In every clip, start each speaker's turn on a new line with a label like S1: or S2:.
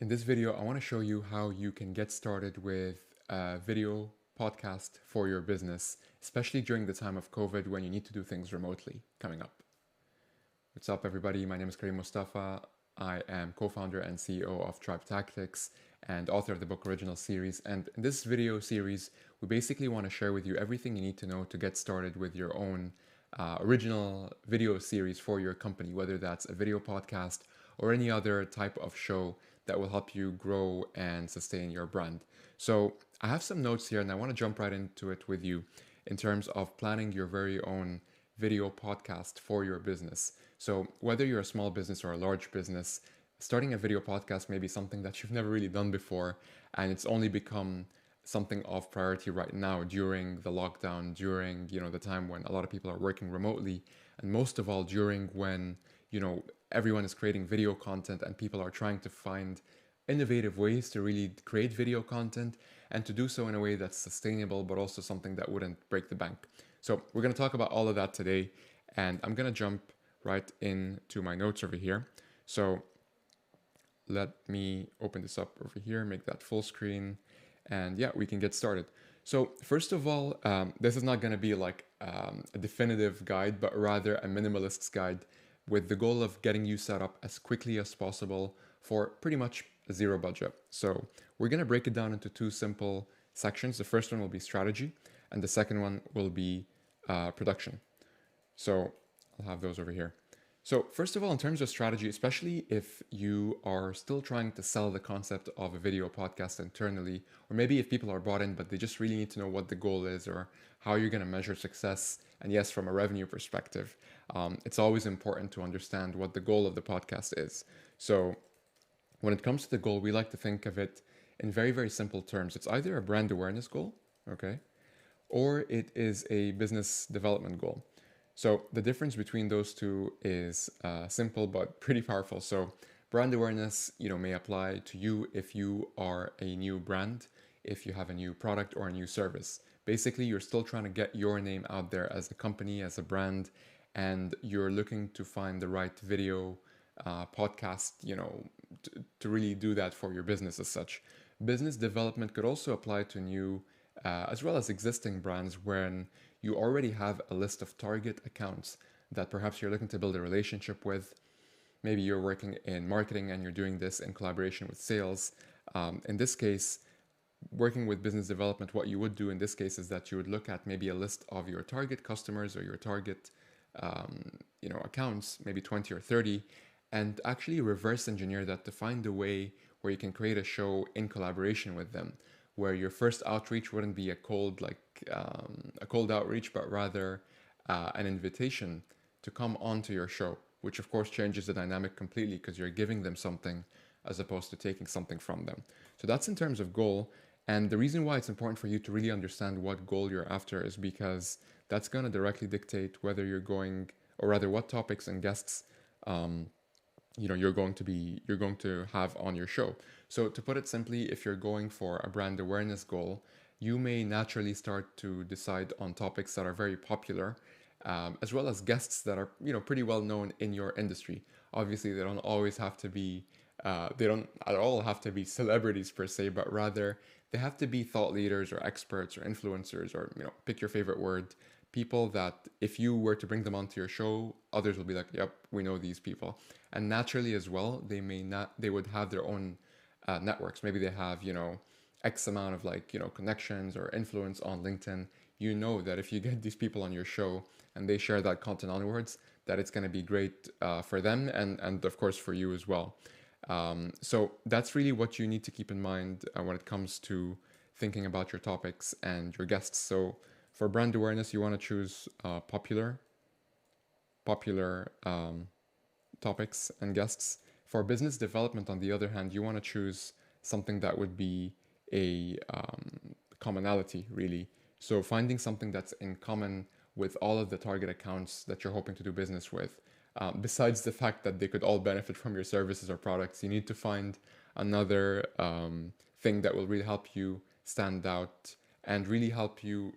S1: In this video, I want to show you how you can get started with a video podcast for your business, especially during the time of COVID when you need to do things remotely coming up. What's up, everybody? My name is Karim Mustafa. I am co-founder and CEO of Tribe Tactics and author of the book Original Series. And in this video series, we basically want to share with you everything you need to know to get started with your own original video series for your company, whether that's a video podcast or any other type of show that will help you grow and sustain your brand. So I have some notes here and I want to jump right into it with you in terms of planning your very own video podcast for your business. So whether you're a small business or a large business, starting a video podcast may be something that you've never really done before, and it's only become something of priority right now during the lockdown, during the time when a lot of people are working remotely, and most of all during when everyone is creating video content and people are trying to find innovative ways to really create video content and to do so in a way that's sustainable but also something that wouldn't break the bank. So we're going to talk about all of that today, and I'm going to jump right into my notes over here. So let me open this up over here, make that full screen, and yeah, we can get started. So first of all, this is not going to be like a definitive guide, but rather a minimalist's guide with the goal of getting you set up as quickly as possible for pretty much zero budget. So we're going to break it down into two simple sections. The first one will be strategy, and the second one will be production. So I'll have those over here. So first of all, in terms of strategy, especially if you are still trying to sell the concept of a video podcast internally, or maybe if people are bought in, but they just really need to know what the goal is or how you're going to measure success. And yes, from a revenue perspective, it's always important to understand what the goal of the podcast is. So when it comes to the goal, we like to think of it in very, very simple terms. It's either a brand awareness goal, okay, or it is a business development goal. So the difference between those two is simple but pretty powerful. So brand awareness, may apply to you if you are a new brand, if you have a new product or a new service. Basically, you're still trying to get your name out there as a company, as a brand, and you're looking to find the right video podcast, to really do that for your business as such. Business development could also apply to new as well as existing brands when you already have a list of target accounts that perhaps you're looking to build a relationship with. Maybe you're working in marketing and you're doing this in collaboration with sales. In this case, working with business development, what you would do in this case is that you would look at maybe a list of your target customers or your target accounts, maybe 20 or 30, and actually reverse engineer that to find a way where you can create a show in collaboration with them, where your first outreach wouldn't be a cold outreach, but rather an invitation to come onto your show, which of course changes the dynamic completely because you're giving them something as opposed to taking something from them. So that's in terms of goal. And the reason why it's important for you to really understand what goal you're after is because that's going to directly dictate whether you're going, or rather what topics and guests you're going to have on your show. So to put it simply, if you're going for a brand awareness goal, you may naturally start to decide on topics that are very popular, as well as guests that are pretty well known in your industry. Obviously, they don't always have to be they don't at all have to be celebrities per se, but rather they have to be thought leaders or experts or influencers, or pick your favorite word. People that if you were to bring them onto your show, others will be like, yep, we know these people. And naturally as well, they would have their own networks. Maybe they have, X amount of connections or influence on LinkedIn. You know that if you get these people on your show and they share that content onwards, that it's going to be great for them and of course for you as well. So that's really what you need to keep in mind when it comes to thinking about your topics and your guests. So for brand awareness, you want to choose popular topics and guests. For business development, on the other hand, you want to choose something that would be a commonality, really. So finding something that's in common with all of the target accounts that you're hoping to do business with. Besides the fact that they could all benefit from your services or products, you need to find another thing that will really help you stand out and really help you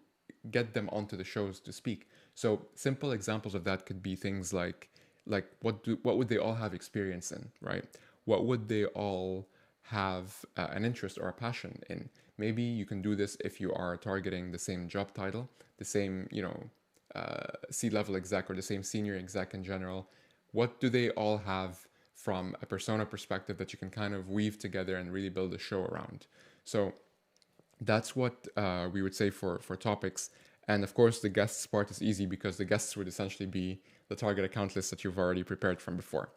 S1: get them onto the shows to speak. So simple examples of that could be things like what would they all have experience in, right? What would they all have an interest or a passion in. Maybe you can do this if you are targeting the same job title, the same, C-level exec or the same senior exec in general. What do they all have from a persona perspective that you can kind of weave together and really build a show around? So that's what we would say for topics. And of course, the guests part is easy because the guests would essentially be the target account list that you've already prepared from before.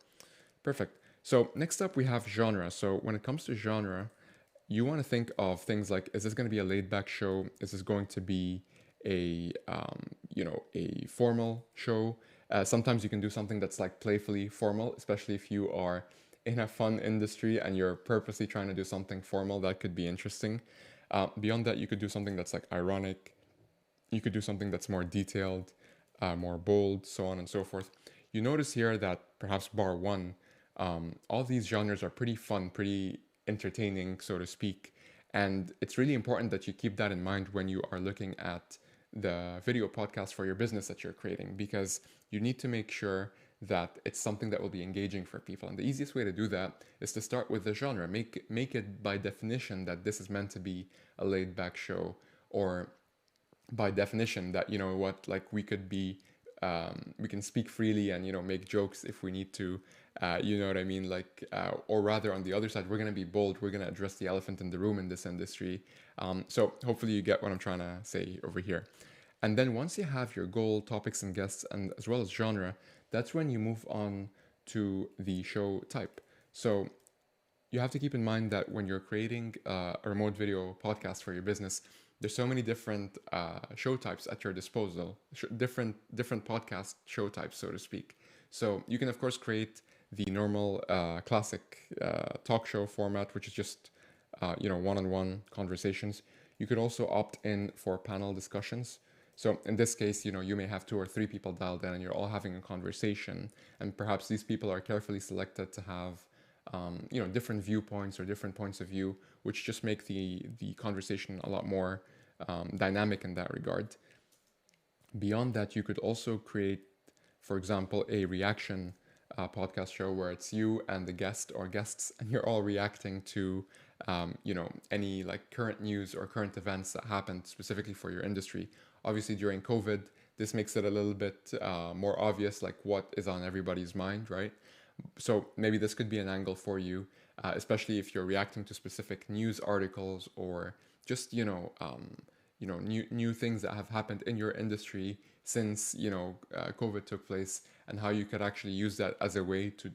S1: Perfect. So next up, we have genre. So when it comes to genre, you want to think of things like, is this going to be a laid back show? Is this going to be a, a formal show? Sometimes you can do something that's like playfully formal, especially if you are in a fun industry and you're purposely trying to do something formal. That could be interesting. Beyond that, you could do something that's like ironic. You could do something that's more detailed, more bold, so on and so forth. You notice here that perhaps bar one, all these genres are pretty fun, pretty entertaining, so to speak. And it's really important that you keep that in mind when you are looking at the video podcast for your business that you're creating, because you need to make sure that it's something that will be engaging for people. And the easiest way to do that is to start with the genre. Make it by definition that this is meant to be a laid back show, or by definition that, you know what, like we could be, we can speak freely and, make jokes if we need to, you know what I mean? Like, or rather on the other side, we're going to be bold. We're going to address the elephant in the room in this industry. So hopefully you get what I'm trying to say over here. And then once you have your goal, topics and guests, and as well as genre, that's when you move on to the show type. So you have to keep in mind that when you're creating a remote video podcast for your business, there's so many different show types at your disposal, different podcast show types, so to speak. So you can of course create the normal classic talk show format, which is just one-on-one conversations. You could also opt in for panel discussions. So in this case, you may have 2 or 3 people dialed in and you're all having a conversation, and perhaps these people are carefully selected to have different viewpoints or different points of view, which just make the conversation a lot more dynamic in that regard. Beyond that, you could also create, for example, a reaction podcast show where it's you and the guest or guests, and you're all reacting to any like current news or current events that happened specifically for your industry. Obviously, during COVID, this makes it a little bit more obvious, like what is on everybody's mind, right? So maybe this could be an angle for you, especially if you're reacting to specific news articles or just new things that have happened in your industry since COVID took place, and how you could actually use that as a way to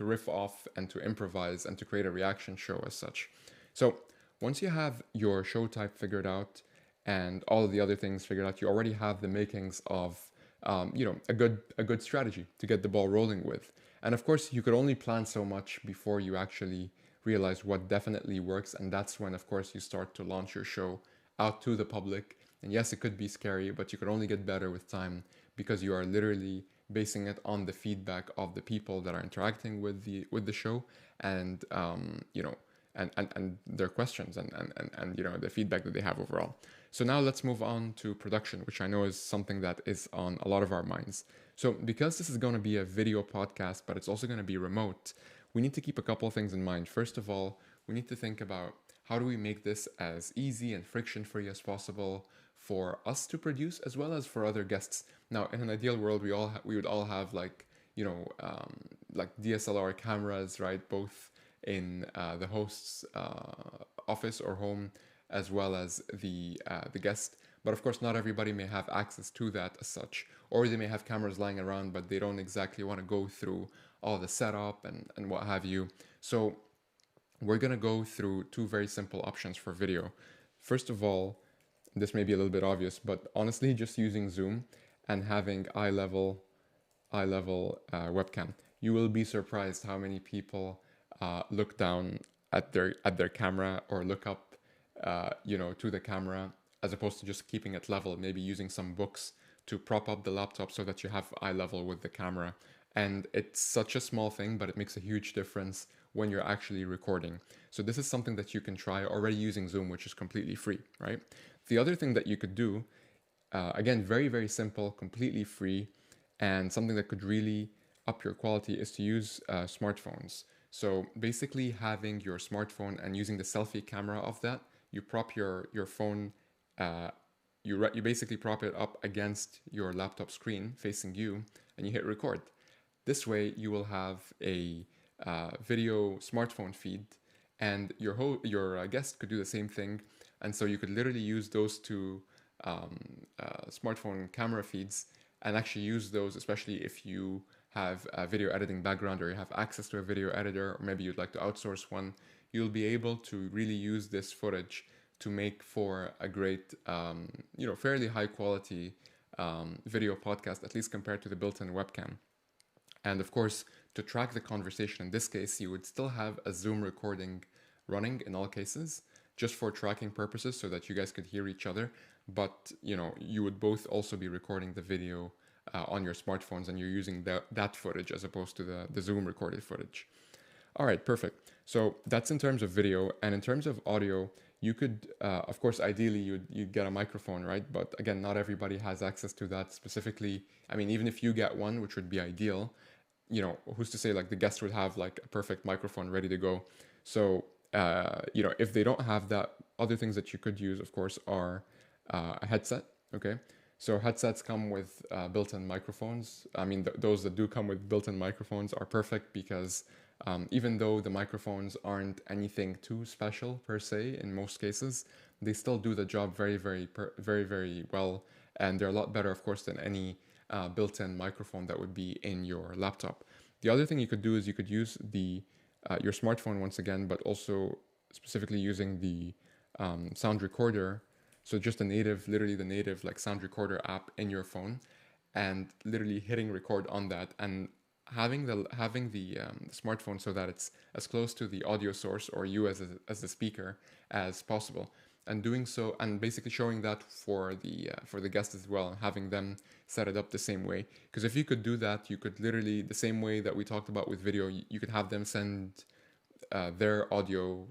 S1: riff off and to improvise and to create a reaction show as such. So once you have your show type figured out and all of the other things figured out, you already have the makings of a good strategy to get the ball rolling with. And of course, you could only plan so much before you actually realize what definitely works. And that's when, of course, you start to launch your show out to the public. And yes, it could be scary, but you could only get better with time, because you are literally basing it on the feedback of the people that are interacting with the show, and and their questions and the feedback that they have overall. So now let's move on to production, which I know is something that is on a lot of our minds. So because this is going to be a video podcast, but it's also going to be remote, we need to keep a couple of things in mind. First of all, we need to think about how do we make this as easy and friction-free as possible for us to produce, as well as for other guests. Now, in an ideal world, we would all have like DSLR cameras, right? Both in the host's office or home, as well as the guest. But of course, not everybody may have access to that as such, or they may have cameras lying around, but they don't exactly want to go through all the setup and what have you. So we're going to go through 2 very simple options for video. First of all, this may be a little bit obvious, but honestly, just using Zoom and having eye level webcam. You will be surprised how many people look down at their camera, or look up to the camera, as opposed to just keeping it level, maybe using some books to prop up the laptop so that you have eye level with the camera. And it's such a small thing, but it makes a huge difference when you're actually recording. So this is something that you can try already using Zoom, which is completely free, right? The other thing that you could do, again, very, very simple, completely free, and something that could really up your quality, is to use smartphones. So basically having your smartphone and using the selfie camera of that, you prop your phone, uh, you basically prop it up against your laptop screen facing you, and you hit record. This way, you will have a video smartphone feed, and your guest could do the same thing. And so you could literally use those two smartphone camera feeds and actually use those, especially if you have a video editing background or you have access to a video editor, or maybe you'd like to outsource one. You'll be able to really use this footage to make for a great, fairly high quality video podcast, at least compared to the built-in webcam. And of course, to track the conversation in this case, you would still have a Zoom recording running in all cases, just for tracking purposes so that you guys could hear each other. But you would both also be recording the video on your smartphones, and you're using that footage as opposed to the Zoom recorded footage. All right, perfect. So that's in terms of video. And in terms of audio, you could, of course, ideally you'd get a microphone, right? But again, not everybody has access to that specifically. I mean, even if you get one, which would be ideal, who's to say like the guest would have like a perfect microphone ready to go. So, if they don't have that, other things that you could use, of course, are a headset, okay? So headsets come with built-in microphones. I mean, those that do come with built-in microphones are perfect because even though the microphones aren't anything too special per se in most cases, they still do the job very, very, very, very well. And they're a lot better, of course, than any built-in microphone that would be in your laptop. The other thing you could do is you could use your smartphone once again, but also specifically using the sound recorder. So just literally the native like sound recorder app in your phone, and literally hitting record on that, and having the smartphone so that it's as close to the audio source or you as the speaker as possible, and doing so, and basically showing that for the guests as well, and having them set it up the same way. Because if you could do that, you could literally, the same way that we talked about with video, you could have them send their audio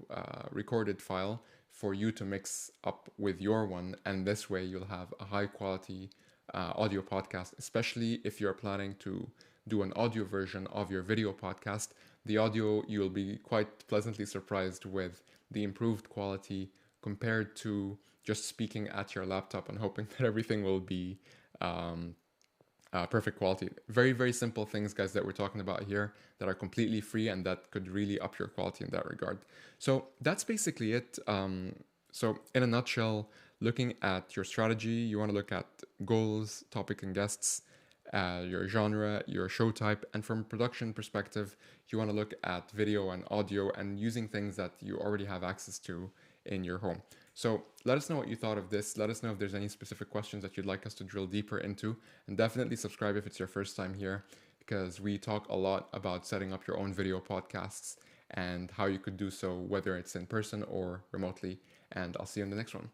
S1: recorded file for you to mix up with your one, and this way you'll have a high quality audio podcast, especially if you're planning to do an audio version of your video podcast. The audio, you'll be quite pleasantly surprised with the improved quality compared to just speaking at your laptop and hoping that everything will be perfect quality. Very, very simple things, guys, that we're talking about here that are completely free and that could really up your quality in that regard. So that's basically it. So in a nutshell, looking at your strategy, you want to look at goals, topic and guests, your genre, your show type, and from a production perspective, you want to look at video and audio and using things that you already have access to in your home. So let us know what you thought of this. Let us know if there's any specific questions that you'd like us to drill deeper into, and definitely subscribe if it's your first time here, because we talk a lot about setting up your own video podcasts and how you could do so, whether it's in person or remotely. And I'll see you in the next one.